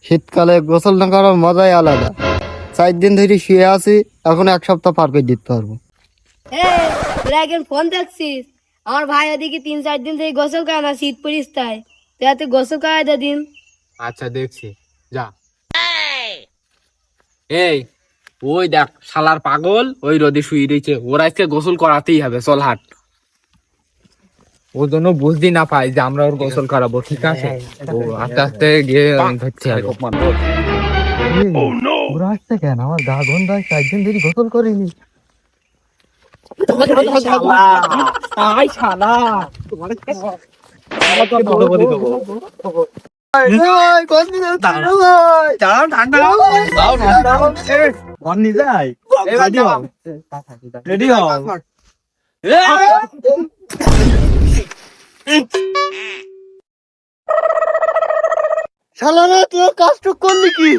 শীতকালে গোসল না করার মজাই আলাদা। 4 দিন ধরে শুয়ে আছি, এখন 1 সপ্তাহ পার করে দিতে পারবো। তোরা এখন ফোন দেখছিস? আমার ভাই ওদিকে 3-4 দিন থেকে গোসল করে না, শীত পড়িস তাই। তুই গোসল করাই দে দিন। আচ্ছা দেখছি, যা। এই ওই দেখ শালার পাগল ওই রোদে শুয়ে রয়েছে, ওরা আজকে গোসল করাতেই হবে, চল হাট। ওর জন্য বুঝতে না পাই যে আমরা ওর গোসল করাবো, ঠিক আছে? ও আস্তে আস্তে গিয়ে ধরতে হবে। ওরা আসছে কেন? আমার গা গন্ধায়, 4 দিন ধরে গোসল করিনি। শালারা তুই কাজটুক করলি কি?